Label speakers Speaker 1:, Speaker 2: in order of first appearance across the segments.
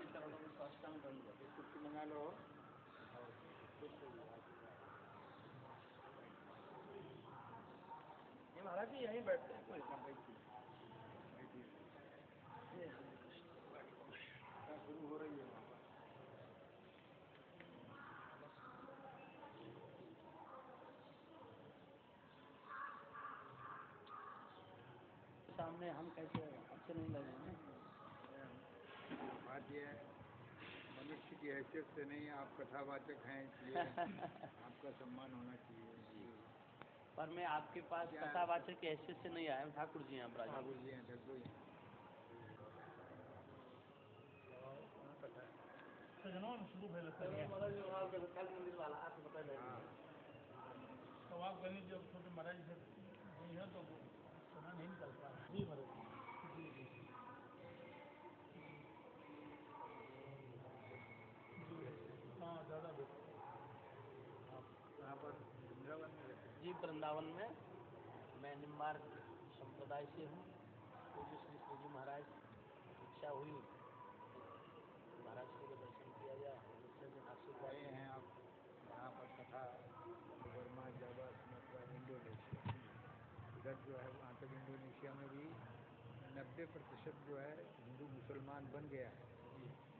Speaker 1: चरणों में साष्टांग दंड कुर्सी मंगा लो। ये महाराज जी यहीं बैठते हैं, कोई इतना बैठिए शुरू हो रही है वहाँ पर। सामने हम कैसे अच्छे नहीं लगे हैं।
Speaker 2: बात यह है मनुष्य की हैसियत से नहीं, आप कथावाचक हैं इसलिए आपका सम्मान होना चाहिए जी।
Speaker 1: पर मैं आपके पास कथावाचक की हैसियत से नहीं आया हूँ, ठाकुर जी हैं,
Speaker 2: ठाकुर जी हैं, दो ही हैं।
Speaker 1: शुरू मंदिर वाला आपको बता तो आप गणेश जब छोटे महाराज से नहीं है तो सोना नहीं निकलता है जी महाराज जी जी हाँ ज़्यादा बेहतर।
Speaker 2: यहाँ पर वृंदावन में रहते
Speaker 1: जी वृंदावन में मैं निम्बार्क संप्रदाय से हूँ। पूज्य श्री श्रीजी महाराज इच्छा हुई महाराज को दर्शन किया जाए,
Speaker 2: आए हैं आप यहाँ पर कथा बर्मा, जावा, सुमात्रा, इंडोनेशिया। इधर जो है वहाँ तक इंडोनेशिया में भी 90% जो है हिंदू मुसलमान बन गया है,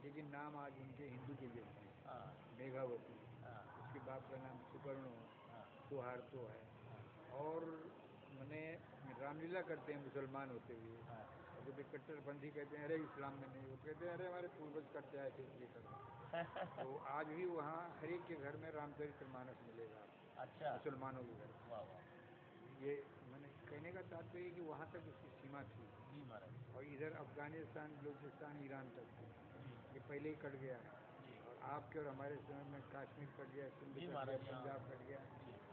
Speaker 2: लेकिन नाम आज उनके हिंदू के जैसे हैं। मेघावती, उसके बाप का नाम सुकर्णो, सुहार्तो है। और मैंने रामलीला करते हैं मुसलमान होते हुए। और जब कट्टरपंथी कहते हैं अरे इस्लाम में नहीं, वो कहते हैं अरे हमारे पूर्वज करते आए थे इसलिए करते। तो आज भी वहाँ हर एक के घर में रामचरितमानस मिलेगा। अच्छा, मुसलमानों के घर। ये मैंने कहने का तात्पर्य कि वहाँ तक इसकी सीमा थी जी महाराज। और इधर अफगानिस्तान, बलूचिस्तान, ईरान तक थी। ये पहले ही कट गया है। और आपके और हमारे समय में कश्मीर कट गया, सिंध कट गया, पंजाब कट गया।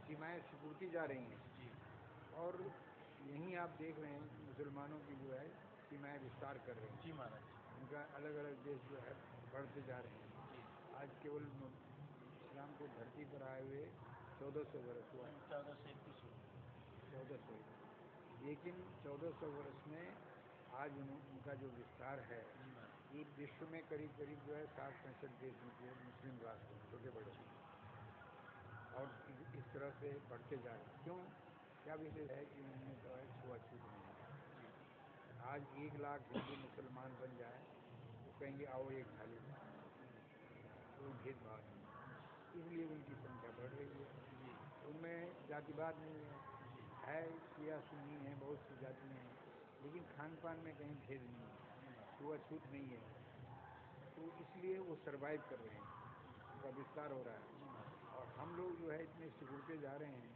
Speaker 2: सीमाएँ सिकुड़ती जा रही हैं। और यहीं आप देख रहे हैं कि मुसलमानों की जो है सीमाएँ विस्तार कर रहे हैं जी महाराज। उनका अलग अलग देश जो है बढ़ते जा रहे हैं। आज केवल इस्लाम को धरती पर आए हुए 1400 वर्ष हुआ है। 1400। लेकिन 1400 वर्ष में आज उनका जो विस्तार है, ये विश्व में करीब करीब जो है 60-65 देश जो मुस्लिम राष्ट्र हैं, छोटे बड़े। और इस तरह से बढ़ते जा रहे हैं। क्यों? क्या विशेष है कि उनमें जो है छुआछूत नहीं है। आज 1 लाख हिंदू मुसलमान बन जाए तो कहेंगे आओ एक थाली में, कोई भेदभाव नहीं, इसलिए उनकी संख्या बढ़ रही है। उनमें जातिवाद नहीं है, शिया सुन्नी है, बहुत सी जातियाँ हैं, लेकिन खान पान में कहीं भेद नहीं है, छुआछूत नहीं है। तो इसलिए वो सर्वाइव कर रहे हैं, उनका विस्तार हो रहा है। और हम लोग जो है इतने सिकुड़ते जा रहे हैं,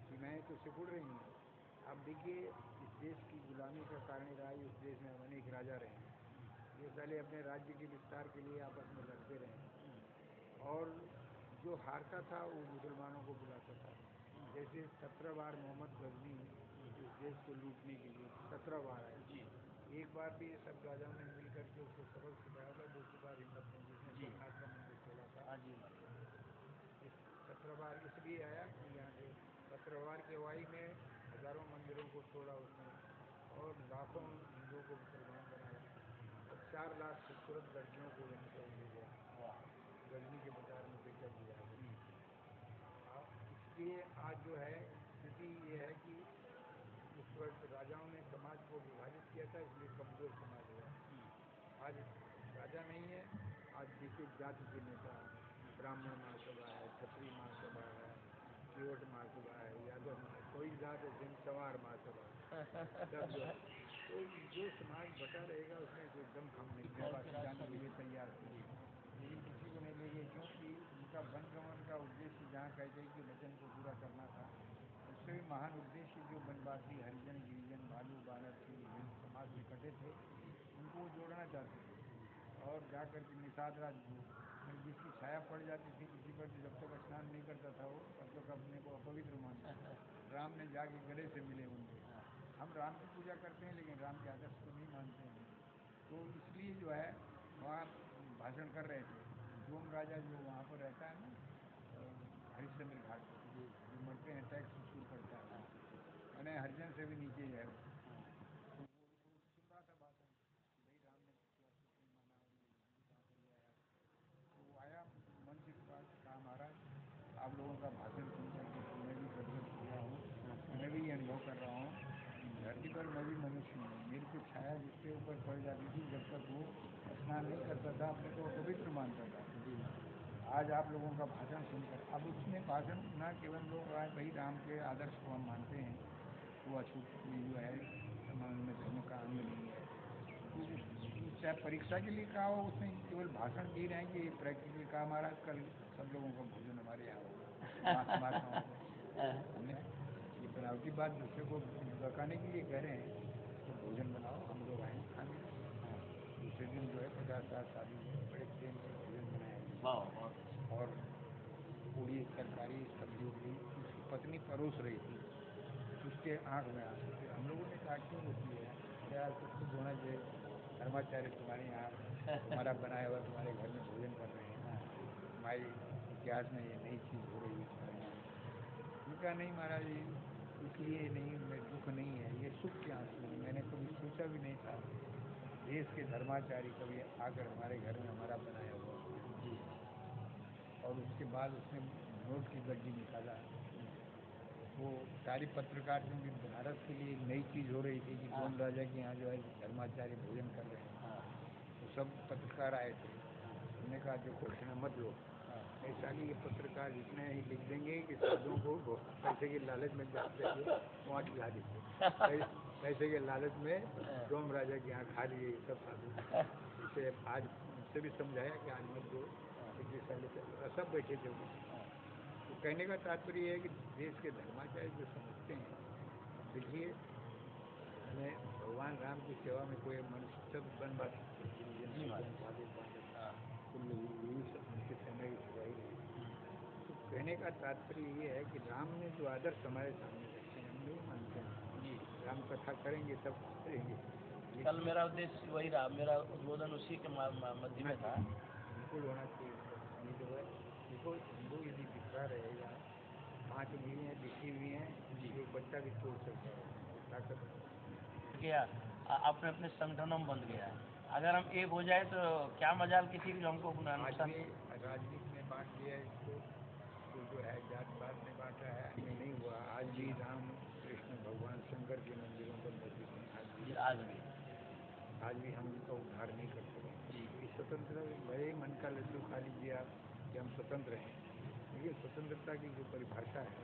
Speaker 2: सीमाएँ तो सिकुड़ रही हैं। अब देखिए इस देश की गुलामी का कारण रहा है, इस देश में अनेक राजा रहे, ये साले अपने राज्य के विस्तार के लिए आपस में लड़ते रहे। और जो हारता था वो मुसलमानों को बुलाता था। जैसे 17 बार मोहम्मद गजनी इस देश को लूटने के लिए 17 बार आए जी। एक बार भी ये सब राजाओं ने मिल करके उसको सबक सिखाया था, दूसरी बार हिम्मत नहीं, जिसने जगन्नाथ का मंदिर तोड़ा था। 17 बार इसलिए आया कि यहाँ से 17 बार की अगुवाई में हजारों मंदिरों को तोड़ा उसने और लाखों हिंदुओं को मुसलमान बनाया और 4 लाख खूबसूरत लड़कियों को यहाँ से ले गया, गजनी के बाजार में बेचकर दिया। इसलिए आज जो है स्थिति ये है कि उस वक्त राजाओं ने समाज को विभाजित किया था, इसलिए कमजोर समाज हुआ। आज राजा नहीं है, आज देखिए जाति के नेता, ब्राह्मण महासभा है, क्षत्रिय महासभा है, केवट महासभा है, यादव कोई जात है, सवार महासभा सब जो है। तो जो समाज बटा रहेगा उसमें कोई दम खम नहीं है, बाकी जाने के लिए तैयार थे, लेकिन किसी को नहीं ले गए, क्योंकि उनका वनगमन का उद्देश्य जहाँ कहते हैं कि वचन को पूरा करना था, उससे भी महान उद्देश्य जो वनवासी हरिजन, गिरिजन, भालू, बानर के विभिन्न समाज में कटे थे, उनको वो जोड़ना चाहते थे। और जाकर के निषाद राज जिसकी छाया पड़ जाती थी किसी पर, जब तक स्नान नहीं करता था वो तब तक अपने को अपवित्र मानता था। राम ने जाके गले से मिले उनसे। हम राम की पूजा करते हैं लेकिन राम के आदर्श को नहीं मानते हैं। तो इसलिए जो है वहाँ भाषण कर रहे थे। डोम राजा जो वहाँ पर रहता है ना हरिश्चंद्र घाट पर, जो मरते हैं टैक्स वसूल करता है, मैंने हरिजन से भी नीचे है वो। तो सुन रहा था भाषण, की छाया जिसके ऊपर पड़ जाती थी, जब तक वो स्नान नहीं करता था अपने को पवित्र मानता था। आज आप लोगों का भाषण सुनकर, अब उसमें भाषण ना केवल लोग भाई राम के आदर्श को हम मानते हैं, वो अछूत जो है समाज में धर्म का अंग नहीं है, तो चाहे परीक्षा के लिए कहा हो, उसने केवल भाषण दे रहे हैं कि प्रैक्टिकल कहा महाराज कल सब लोगों का भोजन हमारे यहाँ होगा, माताओं को हमने ये बनावटी बात दूसरे को बकाने के लिए कह रहे हैं, तो भोजन बनाओ हम लोग आएंगे खाने। दूसरे दिन जो है 50-60 आदमी जो है बड़े प्रेम से भोजन बनाया और पूरी तरकारी सब्जी उब्जी उसकी पत्नी परोस रही थी, उसके आँख में आंसू थे। हम लोगों ने कहा क्यों होती है, अरे यार कुछ तो होना चाहिए, धर्माचार्य तुम्हारे यहाँ हमारा बनाया हुआ तुम्हारे घर में भोजन कर रहे हैं, हमारे इतिहास में ये नई चीज़ हो रही है तुम्हारे यहाँ। उनका नहीं महाराज जी, इसलिए नहीं, मैं दुख नहीं है, ये सुख के आंसू हैं। मैंने कभी सोचा भी नहीं था देश के धर्माचार्य कभी आकर हमारे घर में हमारा बनाया हुआ। और उसके बाद उसने नोट की गड्डी निकाला, वो सारी पत्रकार, क्योंकि भारत के लिए नई चीज़ हो रही थी कि डोम राजा के यहाँ जो है धर्माचार्य भोजन कर रहे हैं, तो सब पत्रकार आए थे। हमने कहा देखो इतना मत लो, ऐसा नहीं, ये पत्रकार इतने ही लिख देंगे कि साधुओं को पैसे के लालच में जाते हुए वहाँ खिला देंगे, पैसे के लालच में डोम राजा के यहाँ खा लिए सब साधु। इसे आज उनसे भी समझाया कि आज मत दो, सब बैठे थे। तो कहने का तात्पर्य ये है कि देश के धर्माचार्य जो समझते हैं, देखिए हमें भगवान राम की सेवा में कोई मनुष्य सब बन बात उनकी सेना की सिपाही रहे। तो कहने का तात्पर्य ये है कि राम ने जो आदर्श हमारे सामने रखे हैं हम नहीं मानते हैं, राम कथा करेंगे सब करेंगे।
Speaker 1: कल मेरा उद्देश्य वही रहा, मेरा उद्बोधन उसी के मध्य में था।
Speaker 2: बिल्कुल होना चाहिए, ये जो है देखो हिंदू यदि बिखरा रहेगा, 5 बीवी हैं लिखी हुई हैं, एक बच्चा भी तोड़ सकता है ताकत
Speaker 1: गया अपने अपने संगठनों में बंध गया है। अगर हम एक हो जाए तो क्या मजाल किसी भी हमको नुकसान।
Speaker 2: राजनीति में बांट दिया है इसको, तो जो है जात पात में बांटा है, अन्य नहीं हुआ। आज भी राम कृष्ण भगवान शंकर के मंदिरों पर मौजूद हैं, आज भी हम उनका उद्धार नहीं कर सके। ये स्वतंत्र भले मन का लड्डू खा लीजिए आप कि हम स्वतंत्र हैं, लेकिन स्वतंत्रता की जो परिभाषा है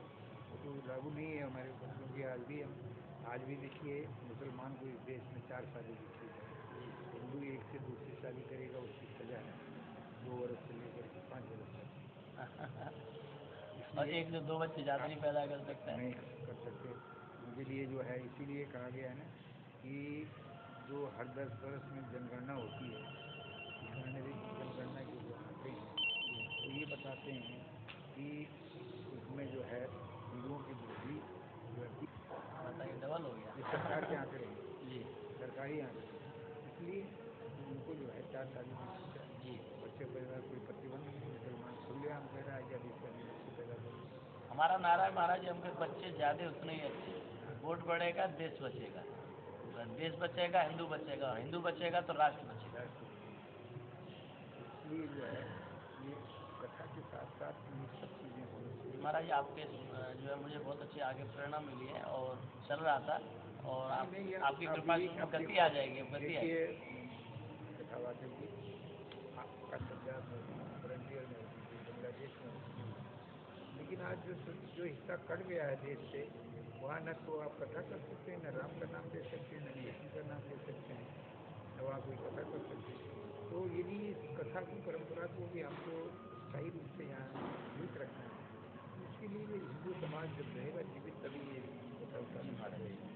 Speaker 2: वो तो लागू नहीं है हमारे ऊपर, क्योंकि आज भी देखिए मुसलमान को इस देश में 4 शादी की छूट है, हिंदू एक से दूसरी शादी करेगा उसकी सजा है 2 वर्ष से लेकर के 5 वर्ष तक,
Speaker 1: और 1 से 2 बच्चे ज़्यादा नहीं पैदा कर सकते हैं,
Speaker 2: नहीं कर सकते। उनके लिए जो है इसीलिए कहा गया है ना कि जो हर 10 वर्ष में जनगणना होती है, जनगणना के जो आंकड़े हैं तो ये बताते हैं कि उसमें जो है हिंदुओं की वृद्धि जो है
Speaker 1: डबल हो गया।
Speaker 2: ये सरकार के आंकड़े हैं,
Speaker 1: जी
Speaker 2: सरकारी आंकड़े, इसलिए उनको जो है 4 शादी की छूट है।
Speaker 1: जी
Speaker 2: बच्चे पैदा कोई प्रतिबंध नहीं, मुसलमान खुलेआम कह रहा है कि अधिक से अधिक बच्चे पैदा करो।
Speaker 1: हमारा नारा है महाराज, हमके बच्चे ज़्यादा उतने ही अच्छे, वोट बढ़ेगा देश बचेगा, देश बचेगा हिंदू बचेगा, हिंदू बचेगा तो राष्ट्र बचेगा।
Speaker 2: इसलिए जो है ये कथा के साथ साथ ये सब चीज़ें होनी चाहिए।
Speaker 1: महाराज आपके जो है मुझे बहुत अच्छी आगे प्रेरणा मिली है और चल रहा था, और आपकी कृपा से उसमें गति आ जाएगी, गति आएगी।
Speaker 2: कथावाचक जी आपका पंजाब में होती थी, फ्रंटियर में होती थी, बांग्लादेश में होती थी, लेकिन आज जो हिस्सा कट गया है देश से, वहाँ न तो आप कथा कर सकते हैं, न राम का नाम ले सकते हैं, न कृष्ण का नाम ले सकते हैं, न वहाँ कोई कथा कर सकते हैं। तो यदि इस कथा की परंपरा को भी हमको सही रूप से यहाँ जीवित रखना है, तो उसके लिए भी हिंदू समाज जब रहेगा जीवित तभी ये कथा उत्पन्न रहेगी।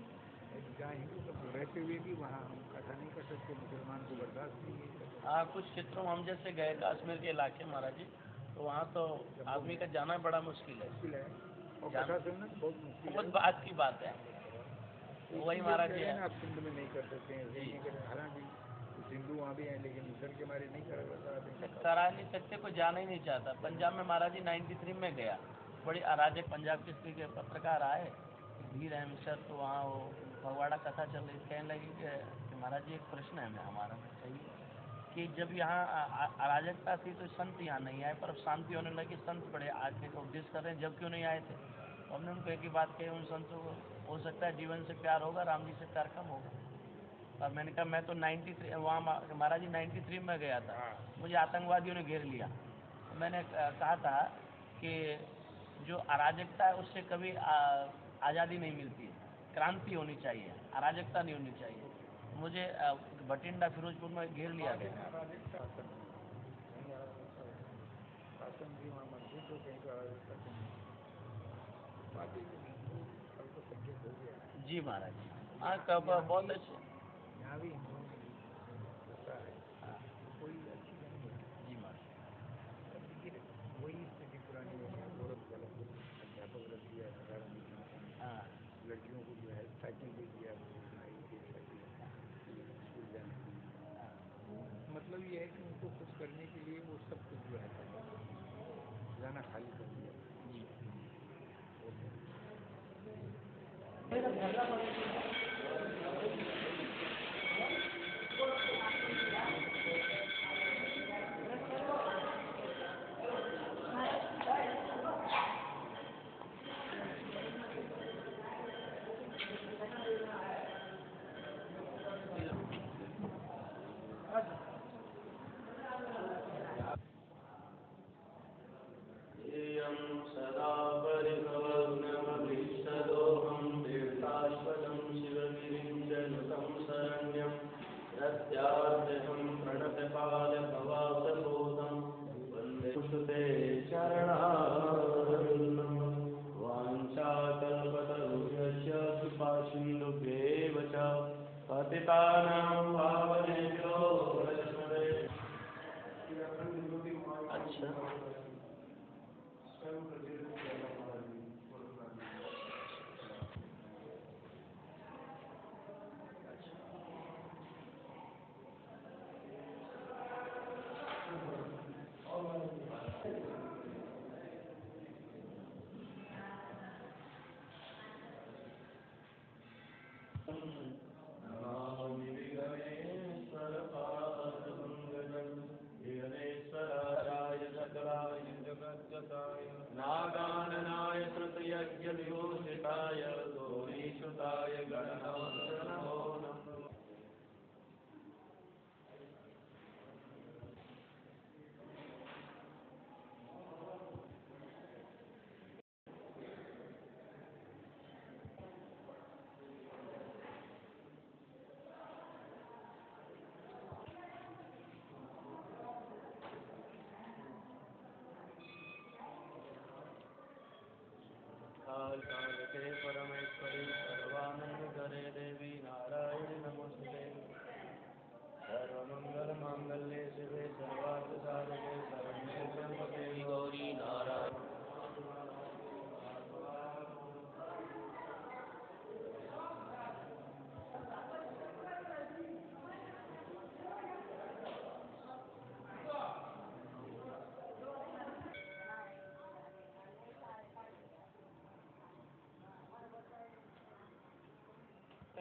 Speaker 2: जहाँ हिंदू सब रहते हुए भी वहाँ हम कथा नहीं कर सकते, मुसलमान को बर्दाश्त नहीं है।
Speaker 1: हाँ, कुछ क्षेत्रों में हम जैसे गए कश्मीर के इलाके महाराज जी, तो वहाँ तो आदमी का जाना बड़ा मुश्किल है,
Speaker 2: और कथा सुनना बहुत मुश्किल है,
Speaker 1: बहुत बात की बात है। वही महाराज जी
Speaker 2: आप सिंध में नहीं कर सकते हैं, हालांकि कुछ हिंदू वहाँ भी हैं, लेकिन डर के मारे नहीं
Speaker 1: करा नहीं सकते, कोई जाना ही नहीं चाहता। पंजाब में महाराज जी 93 में गया, बड़ी अराजक पंजाब किस्ती के पत्रकार आए, धीर अहमद सर, तो वहाँ वो फगवाड़ा कथा चल रही, कहने लगी कि महाराज जी एक प्रश्न है हमारा में चाहिए कि जब यहाँ अराजकता थी तो संत यहाँ नहीं आए, पर अब शांति होने लगी, संत बड़े आके का उपदेश कर रहे हैं, जब क्यों नहीं आए थे? तो हमने उनको एक ही बात कही, उन संतों को हो सकता है जीवन से प्यार होगा, राम जी से प्यार कम होगा।
Speaker 3: और मैंने कहा मैं तो 93 वहाँ महाराज जी 93 में गया था, मुझे आतंकवादियों ने घेर लिया। तो मैंने कहा था कि जो अराजकता है उससे कभी आज़ादी नहीं मिलती है, क्रांति होनी चाहिए, अराजकता नहीं होनी चाहिए। मुझे भटिंडा फिरोजपुर में घेर लिया गया।
Speaker 2: शासन भी वहाँ मजबूत हो, कहीं तो अराजकता तो नहीं। बात है कि हिंदू अल्पसंख्यक हो गया है।
Speaker 3: जी महाराज जी, हाँ कब बहुत अच्छे।
Speaker 2: यहाँ भी हिंदुओं में दशा है, कोई अच्छी नहीं है।
Speaker 3: जी महाराज।
Speaker 2: अब देखिए वही स्थिति पुरानी हो गई, औरत वाला अध्यापक रख दिया साधारण एजुकेशन में,
Speaker 3: हाँ
Speaker 2: लड़कियों को जो है साइकिल दे दिया, भाई ये साइकिल स्कूल जाने के लिए। मतलब ये है कि उनको खुश करने के लिए वो सब कुछ जो है करते हैं, खजाना खाली कर दिया।
Speaker 3: सदा परिभवग्नमभीष्टदोहं तीर्थास्पदं शिवगिरिं च नुतं शरण्यं प्रत्यार्थिहं प्रणतपादभवासबोधं वन्दे सुते चरणारविन्दं वाञ्छाकल्पतरुभ्यश्च कृपासिन्धुभ्येव च पतितानां पावनेभ्यो वैष्णवेभ्यो। अच्छा नागाननाय श्रुतयज्ञविभूषिताय गौरीसुताय गणनाथ नमो नमः। काल के परमेश्वरी सर्वानंद करे देवी नारायण नमस्ते। सर्वमंगल मांगल्ये शिवे सर्वार्थ साधके शरण्ये त्र्यंबके गौरी नारायण।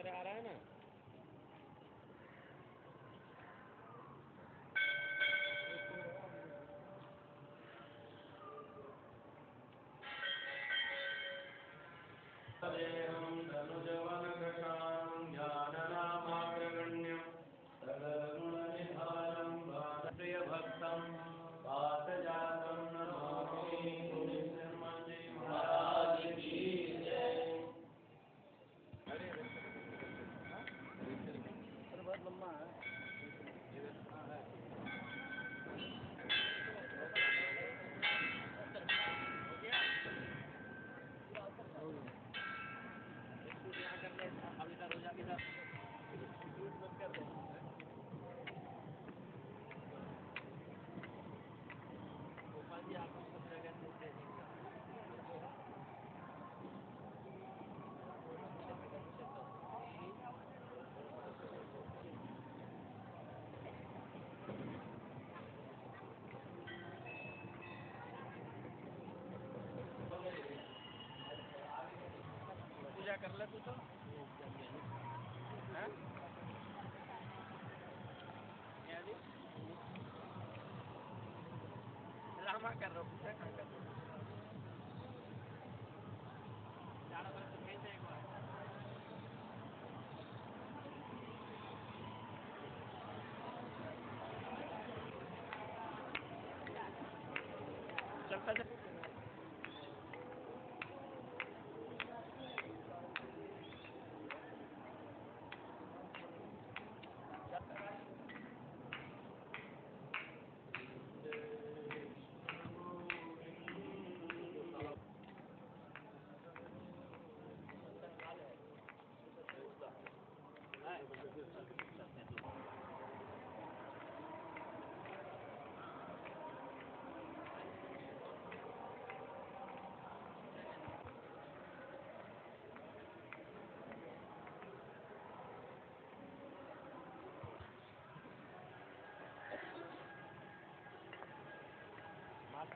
Speaker 3: आ रहा है ना? देहं धनुजवनकृशां ज्ञाननामाग्रगण्यं सकलगुणनिधानं प्रियभक्तं पातजातं नमामि। श्रीमती महाराज की जय। बहुत लंबा है। पूजा कर ले तू तो ड्रामा कर रहा हूँ, पूजा कर रहा हूँ। मार्केट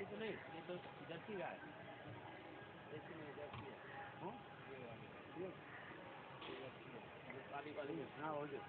Speaker 3: तो नहीं, ये तो जर्सी गाय जर्सी नहीं, जर्सी है। हाँ ये जर्सी है, ये काली वाली में। हाँ हो गया।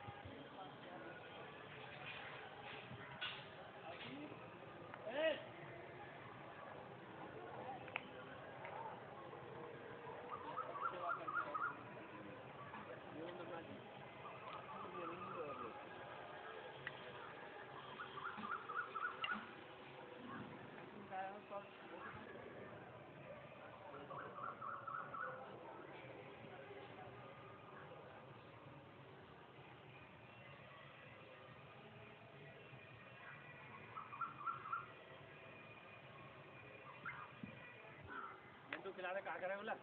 Speaker 3: खिला दे, कहाँ करे बोला?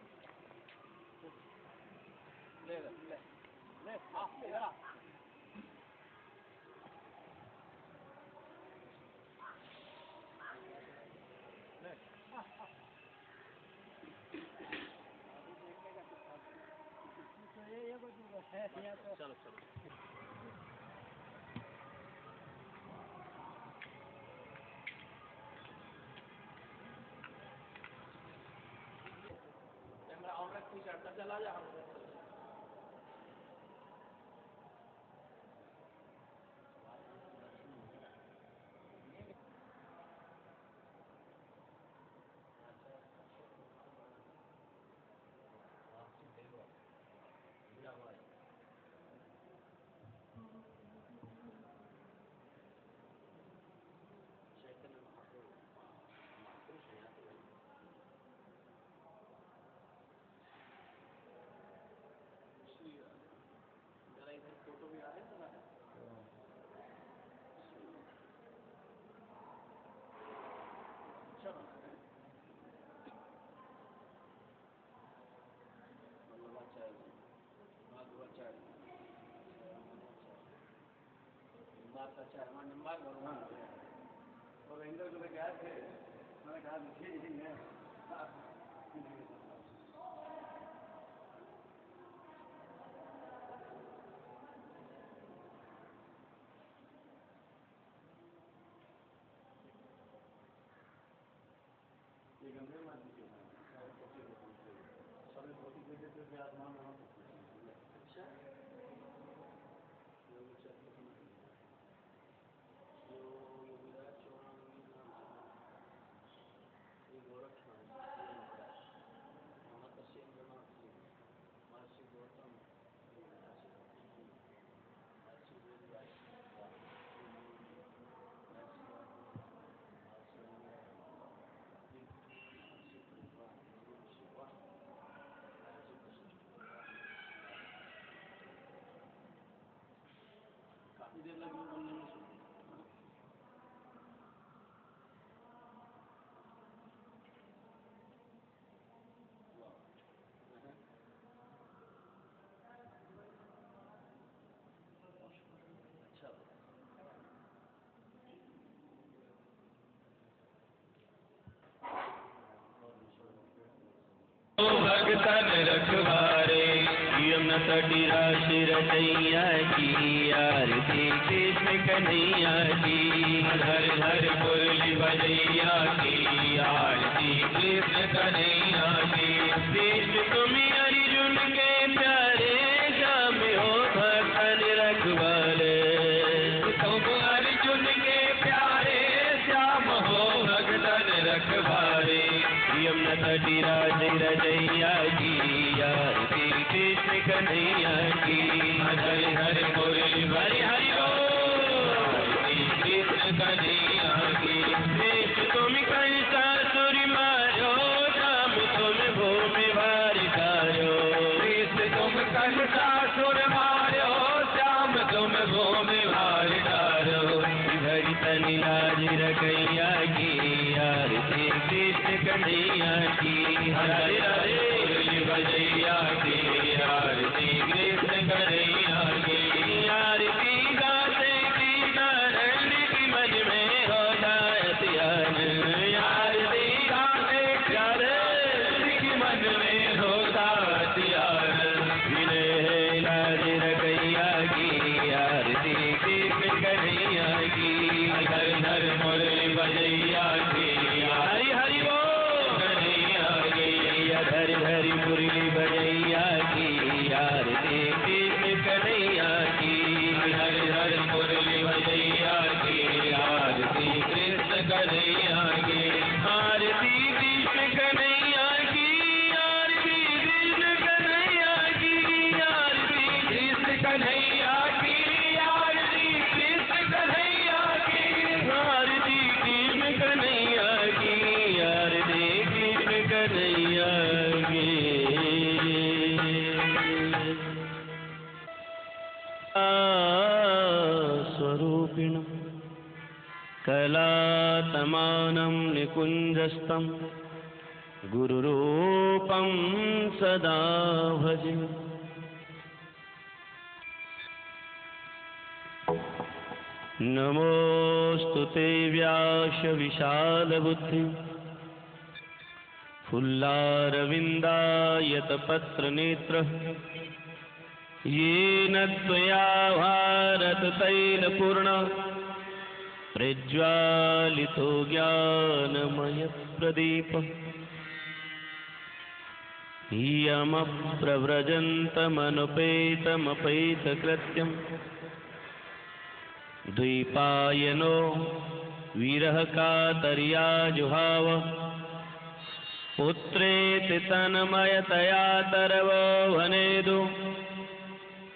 Speaker 3: ले ले ले ले, हाँ इधर आ। ले चलो चलो। कैमरा ऑन रख, तू चढ़ता चला जा। फोटो भी आ रहे हैं ना। अच्छा बना है, अच्छा है, अच्छा है, बात अच्छा है। नंबर और इंदर को क्या थे, मैंने कहा लिखी है। ये गंभीर मान लीजिए सभी भौतिक विद्या से आसमान में। अच्छा काफी देर लगी बोलने में।
Speaker 4: भगतन रखवारे यमुना तटी राशि रचैया की आरती कृष्ण कन्हैया की। हर हर मुरली बजैया की आरती कृष्ण कन्हैया की। कृष्ण तुम अर्जुन के प्यारे श्याम हो भगतन रखवारे। तुम अर्जुन के प्यारे श्याम हो भगतन रखवारे। यमुना तटी राशि रचैया की आरती कृष्ण कन्हैया की। हर हर मुरली हरि हरि बोल कृष्ण कन्हैया की। कृष्ण तुम कंसासुर गो में भार डारो, धरी तनि लाज रखैया की, आरती कृष्ण कन्हैया की। राधे राधे मुरली बजैया की, आरती कृष्ण कन्हैया की। आरती गाते की नारायण की मन में होता अतियान, आरती गाते नारायण की मन में होता अतियान। विनय लाज रखैया की, आरती कृष्ण कन्हैया की। हर हर मुरली बजैया की, हरि हरि बोल कन्हैया की। हरि हरि मुरली बजैया की, आरती कृष्ण कन्हैया की। हरि हरि मुरली बजैया की, आरती कृष्ण कन्हैया की। आरती कृष्ण कन्हैया की, आरती कृष्ण कन्हैया की। आरती कृष्ण कन्हैया की, आरती कृष्ण कन्हैया की। आरती कृष्ण कन्हैया की, आरती कृष्ण कन्हैया की। स्वरूपिणं कलातमानं निकुञ्जस्थं गुरुरूपं सदा भजे। नमोऽस्तु ते व्यास विशालबुद्धि, फुल्लारविन्दायतपत्रनेत्र, येन त्वया भारततैलपूर्ण प्रज्वालितो ज्ञानमयप्रदीपः। यमप्रव्रजन्तमनुपेतमपैतकृत्यम् द्वैपायनो विरहकातर्या जुहाव, पुत्रेति तन्मयतया तरवो वनेदु,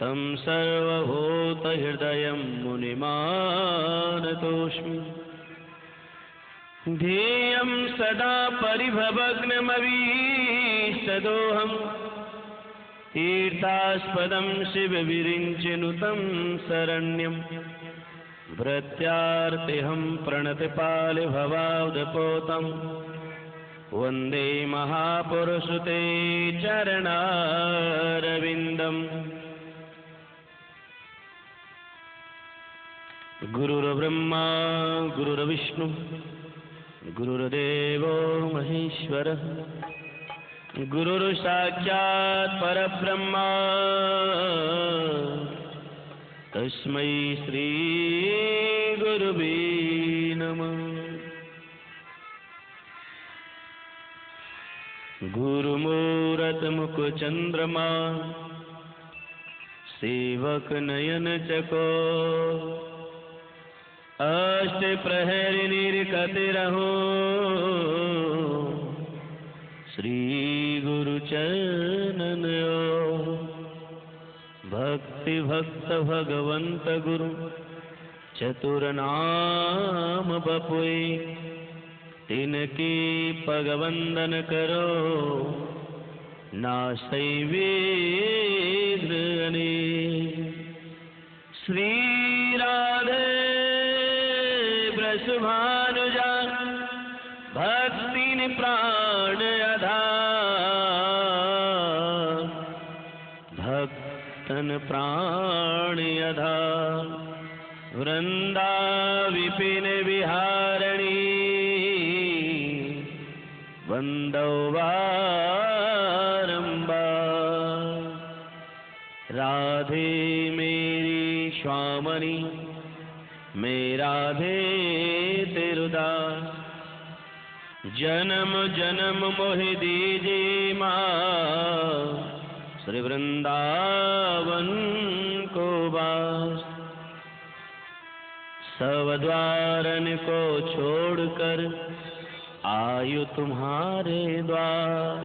Speaker 4: तं सर्वभूतहृदयं मुनिमानतोऽस्मि। ध्येयं सदा परिभवग्नमभीष्टदोहं, तीर्थास्पदं शिवविरिञ्चिनुतं शरण्यं। भृत्यार्तिहं प्रणतिपालिभवाब्धपोतं, वन्दे महापुरुषते चरणारविन्दम्। गुरुर्ब्रह्मा गुरुर्विष्णु गुरुर्देवो महेश्वरः, गुरुर्साक्षात् परब्रह्म, तस्मै श्री गुरुवे नमः। गुरुमूरत मुख चंद्रमा, सेवक नयन चको, अष्ट प्रहरी निर्कत रहो, श्री गुरु चरणन ओ। भक्ति भक्त भगवंत गुरु, चतुर नाम बपुई, तिनकी पगवंदन करो, नासै विघ्न अनेक। श्री राधे वृषभानुजा, भक्ति प्राण आधार, भक्तन प्राण आधार। वृंदा विपिन विहारणी, वंदो बारंबार। राधे मेरी स्वामनी, मैं राधे तेरुदास। जन्म जन्म मोहि दीजे माँ, श्री वृंदावन को वास। सब द्वारन को छोड़कर आयु तुम्हारे द्वार।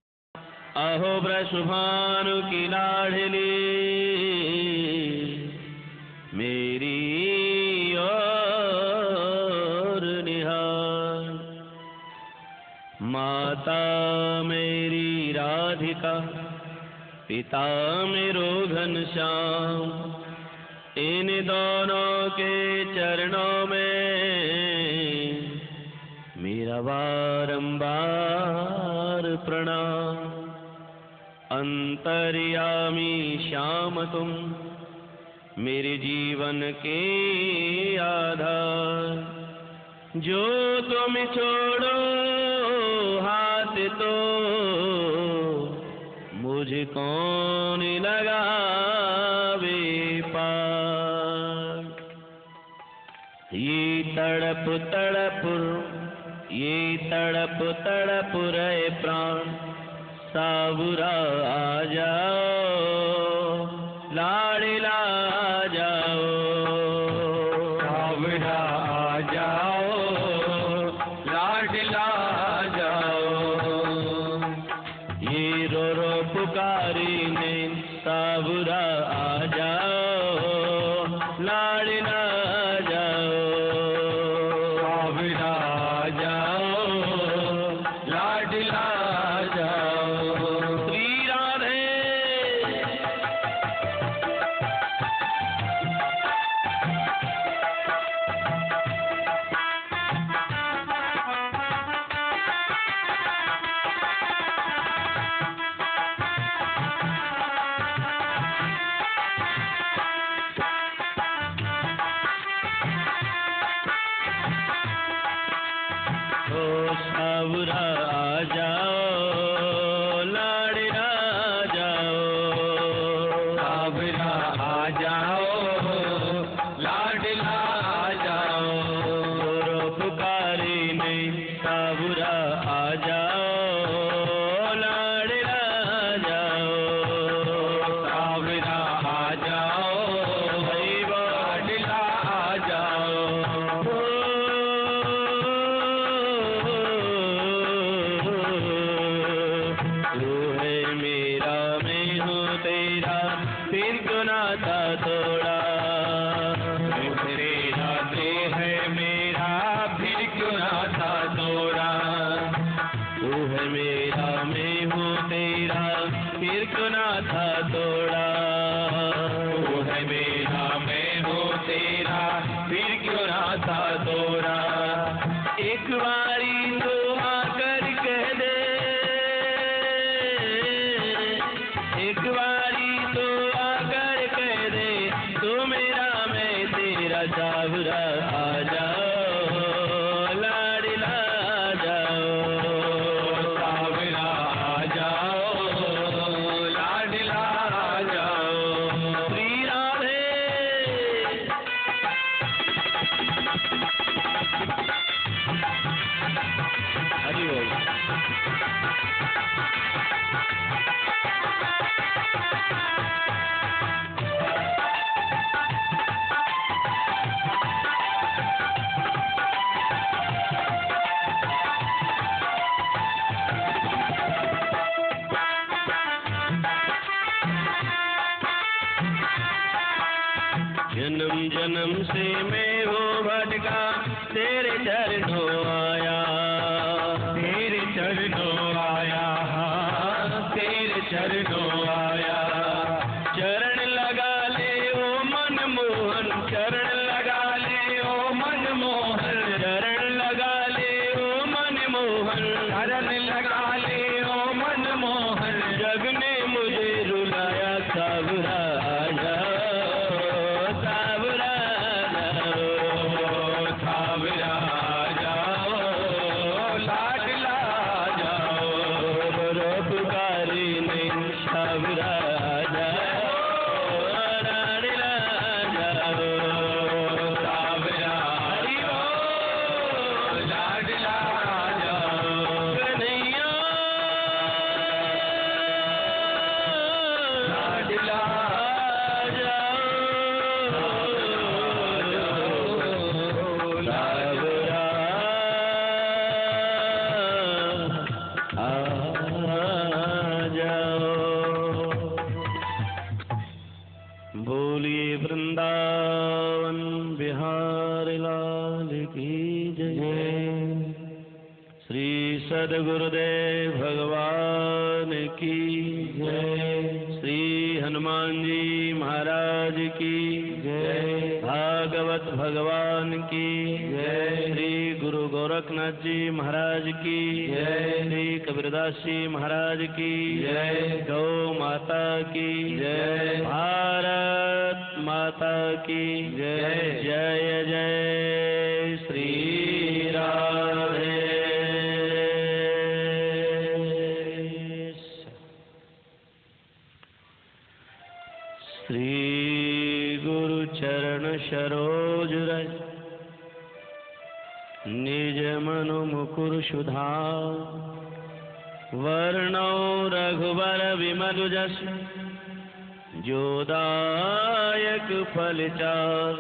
Speaker 4: अहो वृषभानु की लाडली, मेरी ओर निहार। माता मेरी राधिका, पिता मेरो घनश्याम, इन दोनों के चरणों में मेरा बारंबार प्रणाम। अंतर्यामी श्याम तुम मेरे जीवन के आधार, जो तुम छोड़ो हाथ तो मुझे कौन लगावे पार। ये तड़प तड़प रहे प्राण, सावरा आ जाओ लाडला आ जाओ, सावरा आ जाओ लाडला आ जाओ। ये रो रो पुकारी ने सावरा आ जाओ लाडला आ जाओ, सावरा आ जाओ लाडला आ जाओ। श्री राधे। ओ सावरा आ जाओ लाडला आ जाओ, सावरा आ जाओ लाडला आ जाओ। रो पुकारी ने सावरा आ जाओ लाडला आ जाओ, सावरा आ जाओ लाडला आ जाओ। तू है मेरा मैं हूँ तेरा, फिर क्यों नाता तोड़ा। तू तेरा तू है मेरा, फिर क्यों नाता तोड़ा। तू है मेरा मैं हूँ तेरा, फिर क्यों नाता तोड़ा। तू है मेरा मैं हूँ तेरा, फिर क्यों नाता तोड़ा। एक बारी तो आकर कह दे, एक बारी तो आकर कह दे, तू मेरा मैं तेरा सावरा आ जाओ लाडला आ जाओ, सावरा आ जाओ लाडला आ जाओ। श्री राधे। हरि बोल। जन्म जन्म से मैं वो भटका, तेरे चरणों आया, तेरे चरणों आया, तेरे चरणों आया। चरण लगा ले ओ मनमोहन, चरण लगा ले ओ मनमोहन, चरण लगा ले ओ मनमोहन, चरण लगा ले ओ मनमोहन। जग ने मुझे रुलाया, सावरा आ जाओ सावरा आ जाओ, सावरा आ जाओ लाडला आ जाओ। रो पुकारी ने सावरा आ जाओ लाडला आ जाओ, सावरा हरि बोल लाडला आ जाओ। कन्हैया लाडला आ जाओ, सावरा आ जाओ। बोलिए वृंदावन बिहारी लाल की जय। श्री सद्गुरुदेव भगवान की जय। श्री हनुमान जी महाराज की जय। भागवत भगवान की जय। श्री गुरु गोरखनाथ जी महाराज की जय। श्री कबीरदास जी महाराज की जय। गौ माता की जय। भारत माता की जय। जय जय श्री राधे। श्री गुरु चरण सरोज रज निज मनु मुकुर सुधार। वर्णो रघुवर विमल जस जोदायक फलचार।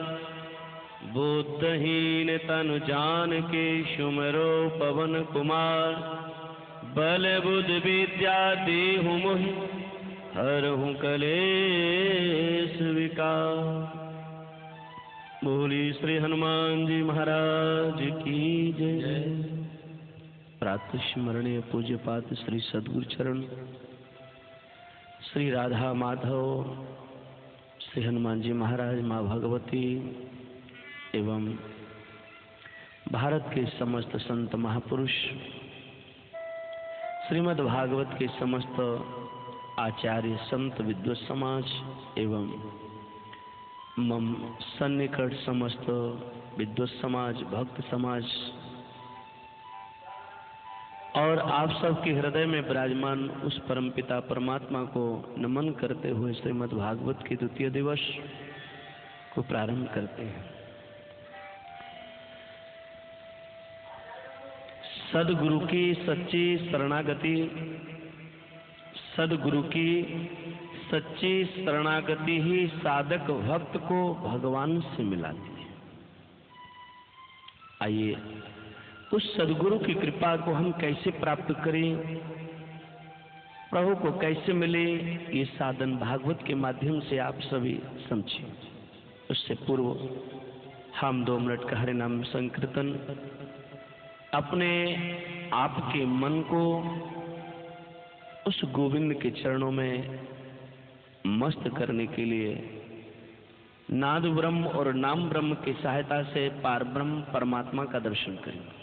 Speaker 4: बुद्धहीन तनु जान के सुमरो पवन कुमार। बल बुद्ध विद्या देहु मोहि हरहु कलेश विकार। बोली श्री हनुमान जी महाराज की जय। प्रातः स्मरणीय पूज्य पात्र श्री सद्गुरु चरण श्री राधा माधव श्री हनुमान जी महाराज, माँ भगवती एवं भारत के समस्त संत महापुरुष, श्रीमद् भागवत के समस्त आचार्य संत विद्वत समाज एवं मम सन्निकट समस्त विद्वत समाज, भक्त समाज और आप सबके हृदय में विराजमान उस परमपिता परमात्मा को नमन करते हुए श्रीमद् भागवत के द्वितीय दिवस को प्रारंभ करते हैं। सदगुरु की सच्ची शरणागति, सदगुरु की सच्ची शरणागति ही साधक भक्त को भगवान से मिलाती है। आइए उस सदगुरु की कृपा को हम कैसे प्राप्त करें, प्रभु को कैसे मिले, ये साधन भागवत के माध्यम से आप सभी समझें। उससे पूर्व हम 2 मिनट का हरि नाम संकीर्तन अपने आपके मन को उस गोविंद के चरणों में मस्त करने के लिए नाद ब्रह्म और नाम ब्रह्म की सहायता से पार ब्रह्म परमात्मा का दर्शन करेंगे।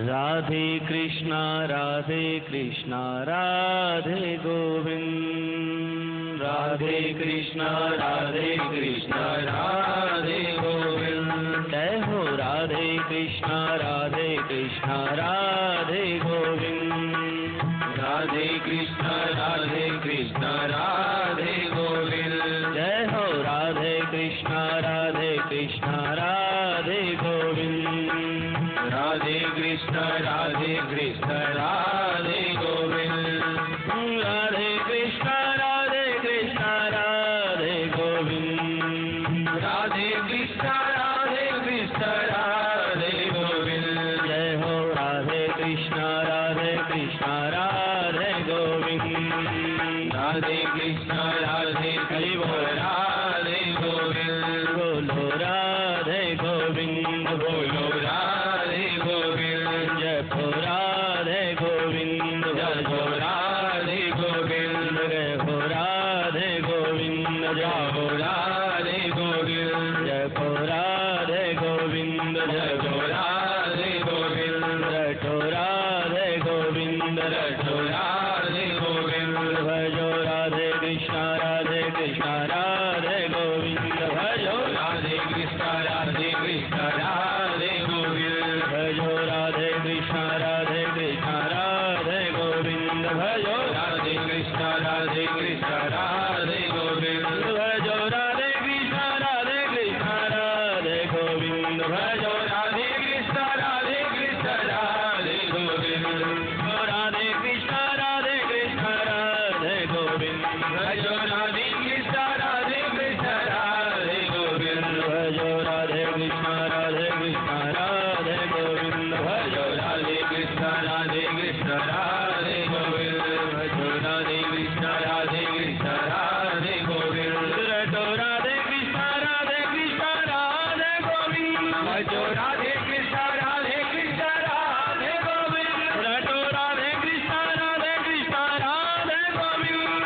Speaker 4: राधे कृष्णा राधे कृष्णा राधे गोविंद। राधे कृष्णा राधे कृष्णा राधे गोविंद। जय हो राधे कृष्णा राधे कृष्णा राधे गोविंद। राधे कृष्णा राधे कृष्णा राधे गोविंद। जय हो राधे कृष्णा राधे कृष्णा राधे गोविंद। राधे कृष्णा राधे कृष्णा राधे गोविंद। राधे कृष्णा राधे कृष्णा राधे गोविंद। राधे कृष्णा राधे कृष्णा राधे गोविंद। जय हो राधे कृष्णा राधे कृष्णा राधे गोविंद। राधे कृष्णा राधे कृष्णा राधे गोविंद। बोलो राधे गोविंद, बोलो राधे गोविंद। जय हो राधे गोविंद, जय हो राधे गोविंद। जय हो राधे गोविंद, जय हो राधे गोविंद। जय हो राधे गोविंद, जय हो राधे गोविंद। जय हो राधे गोविंद, जय हो राधे गोविंद। भजो राधे कृष्णा राधे कृष्णा राधे गोविंद। भजो राधे कृष्णा राधे कृष्णा राधे गोविंद। भजो राधे कृष्णा राधे कृष्णा राधे गोविंद। भजो राधे कृष्णा राधे कृष्णा राधे गोविंद। भजो राधे कृष्णा राधे कृष्णा राधे गोविंद। भजो राधे कृष्णा राधे कृष्णा राधे गोविंद। राधे कृष्णा राधे कृष्णा राधे गोविंद। भजो राधे कृष्णा राधे कृष्णा राधे गोविंद। भजो राधे कृष्णा राधे कृष्णा राधे गोविंद। भजो राधे कृष्णा राधे कृष्णा राधे गोविंद। भजो राधे कृष्णा राधे कृष्णा राधे गोविंद। रटो राधे कृष्णा राधे कृष्णा राधे गोविंद। भजो राधे कृष्णा राधे कृष्णा राधे गोविंद। रटो राधे कृष्णा राधे कृष्णा राधे गोविंद।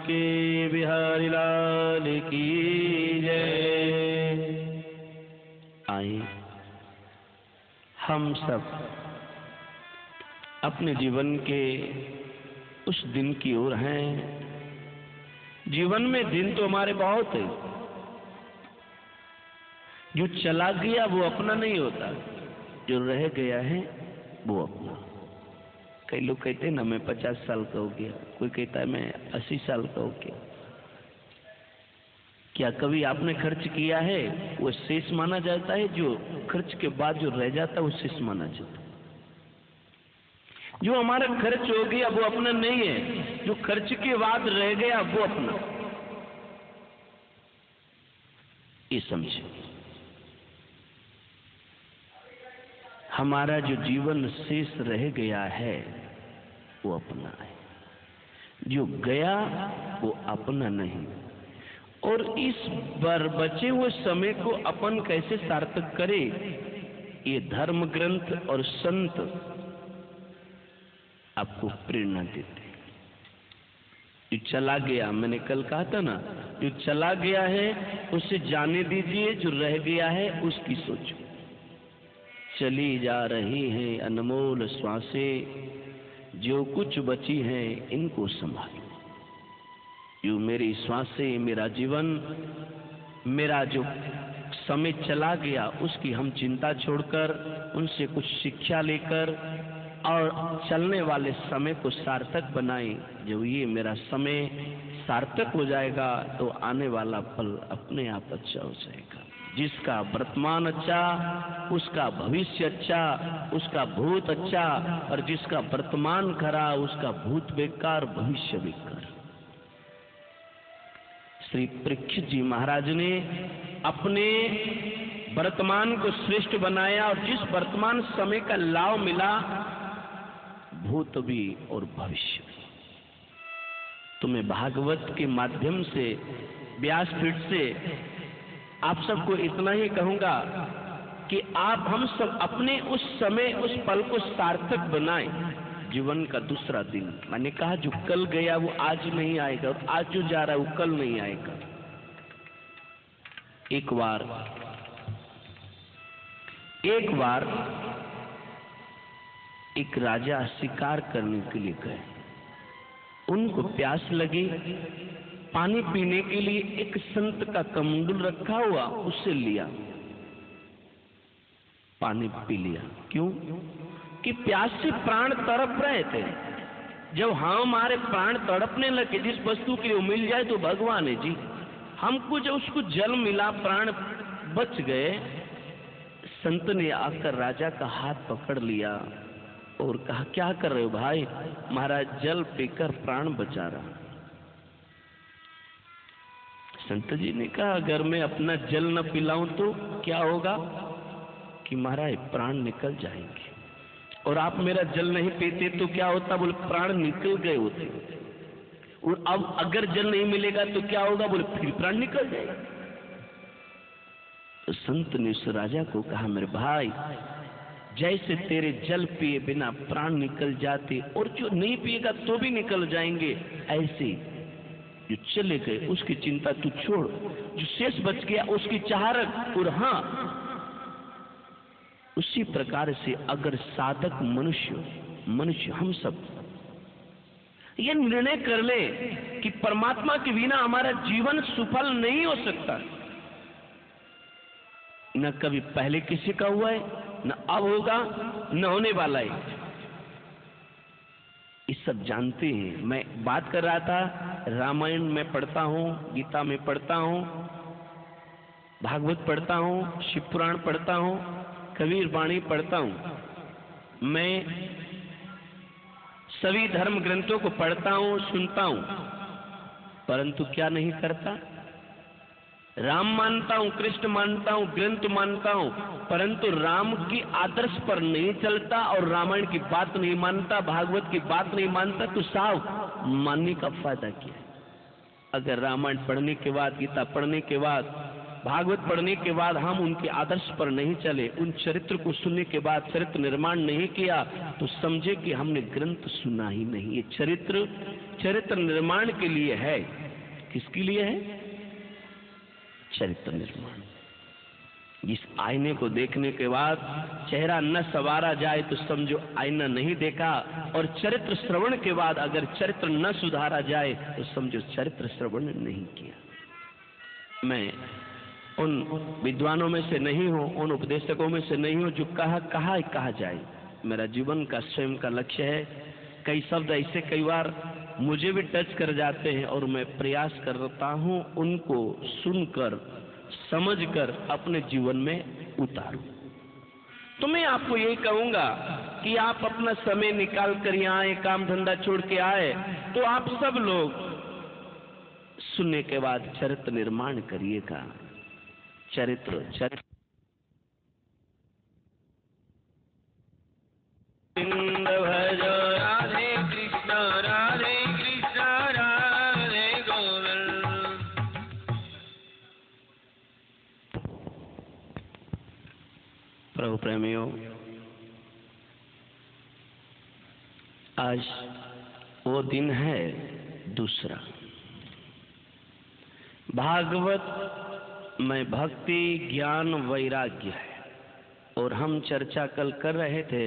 Speaker 4: के बिहारी लाल की जय। आइए हम सब अपने जीवन के उस दिन की ओर हैं। जीवन में दिन तो हमारे बहुत है, जो चला गया वो अपना नहीं होता, जो रह गया है वो अपना। कई लोग कहते हैं ना मैं 50 साल का हो गया, कोई कहता है मैं 80 साल का हो गया। क्या कभी आपने खर्च किया है? वो शेष माना जाता है, जो खर्च के बाद जो रह जाता है वो शेष माना जाता है। जो हमारा खर्च हो गया वो अपना नहीं है, जो खर्च के बाद रह गया वो अपना। ये समझे, हमारा जो जीवन शेष रह गया है वो अपना है, जो गया वो अपना नहीं। और इस बार बचे हुए समय को अपन कैसे सार्थक करे, ये धर्म ग्रंथ और संत आपको प्रेरणा देते। जो चला गया, मैंने कल कहा था ना, जो चला गया है उसे जाने दीजिए, जो रह गया है उसकी सोचो। चली जा रही हैं अनमोल श्वासें, जो कुछ बची हैं इनको संभालो। जो मेरी श्वासें, मेरा जीवन, मेरा जो समय चला गया उसकी हम चिंता छोड़कर उनसे कुछ शिक्षा लेकर और चलने वाले समय को सार्थक बनाएं। जब ये मेरा समय सार्थक हो जाएगा तो आने वाला पल अपने आप अच्छा हो जाएगा। जिसका वर्तमान अच्छा उसका भविष्य अच्छा, उसका भूत अच्छा, और जिसका वर्तमान खरा उसका भूत बेकार, भविष्य बेकार। श्री परीक्षित जी महाराज ने अपने वर्तमान को श्रेष्ठ बनाया, और जिस वर्तमान समय का लाभ मिला भूत भी और भविष्य भी। तुम्हें भागवत के माध्यम से, व्यासपीठ से आप सबको इतना ही कहूंगा कि आप हम सब अपने उस समय, उस पल को सार्थक बनाएं। जीवन का दूसरा दिन, मैंने कहा जो कल गया वो आज नहीं आएगा, और आज जो जा रहा है वो कल नहीं आएगा। एक बार एक राजा शिकार करने के लिए गए। उनको प्यास लगी, पानी पीने के लिए एक संत का कमंडल रखा हुआ, उससे लिया, पानी पी लिया। क्यों? कि प्यास से प्राण तड़प रहे थे। जब हमारे प्राण तड़पने लगे, जिस वस्तु के लिए मिल जाए तो भगवान है जी, हमको जब उसको जल मिला, प्राण बच गए। संत ने आकर राजा का हाथ पकड़ लिया और कहा क्या कर रहे हो भाई? महाराज जल पीकर प्राण बचा रहा। संत जी ने कहा अगर मैं अपना जल न पिलाऊं तो क्या होगा? कि महाराज प्राण निकल जाएंगे। और आप मेरा जल नहीं पीते तो क्या होता? बोले प्राण निकल गए होते। और अब अगर जल नहीं मिलेगा तो क्या होगा? बोले फिर प्राण निकल जाएगा। तो संत ने उस राजा को कहा मेरे भाई, जैसे तेरे जल पिए बिना प्राण निकल जाते और जो नहीं पिएगा तो भी निकल जाएंगे, ऐसे जो चले गए उसकी चिंता तू छोड़, जो शेष बच गया उसकी चाह रख। और हाँ, उसी प्रकार से अगर साधक मनुष्य हम सब ये निर्णय कर ले कि परमात्मा के बिना हमारा जीवन सफल नहीं हो सकता, न कभी पहले किसी का हुआ है, न अब होगा, न होने वाला है, ये सब जानते हैं। मैं बात कर रहा था, रामायण में पढ़ता हूँ, गीता में पढ़ता हूँ, भागवत पढ़ता हूँ, शिव पुराण पढ़ता हूँ, कबीर वाणी पढ़ता हूँ। मैं सभी धर्म ग्रंथों को पढ़ता हूँ, सुनता हूँ, परंतु क्या नहीं करता? राम मानता हूँ, कृष्ण मानता हूँ, ग्रंथ मानता हूँ, परंतु राम की आदर्श पर नहीं चलता और रामायण की बात नहीं मानता, भागवत की बात नहीं मानता, तो साहब मानने का फायदा क्या है? अगर रामायण पढ़ने के बाद, गीता पढ़ने के बाद भागवत पढ़ने के बाद हम उनके आदर्श पर नहीं चले, उन चरित्र को सुनने के बाद चरित्र निर्माण नहीं किया, तो समझे कि हमने ग्रंथ सुना ही नहीं। ये चरित्र निर्माण के लिए है। किसके लिए है? चरित्र निर्माण। इस आईने को देखने के बाद चेहरा न सवारा जाए तो समझो आईना नहीं देखा, और चरित्र श्रवण के बाद अगर चरित्र न सुधारा जाए तो समझो चरित्र श्रवण नहीं किया। मैं उन विद्वानों में से नहीं हूं, उन उपदेशकों में से नहीं हूं जो कहा जाए। मेरा जीवन का स्वयं का लक्ष्य है। कई शब्द ऐसे कई बार मुझे भी टच कर जाते हैं और मैं प्रयास करता हूं उनको सुनकर समझकर अपने जीवन में उतारूं। तो मैं आपको यही कहूंगा कि आप अपना समय निकाल कर यहाँ आए, काम धंधा छोड़ के आए, तो आप सब लोग सुनने के बाद चरित्र निर्माण करिएगा। चरित्र भजो राधे कृष्ण राधे गोविंद। प्रभु प्रेमियों, आज वो दिन है दूसरा। भागवत में भक्ति, ज्ञान, वैराग्य है, और हम चर्चा कल कर रहे थे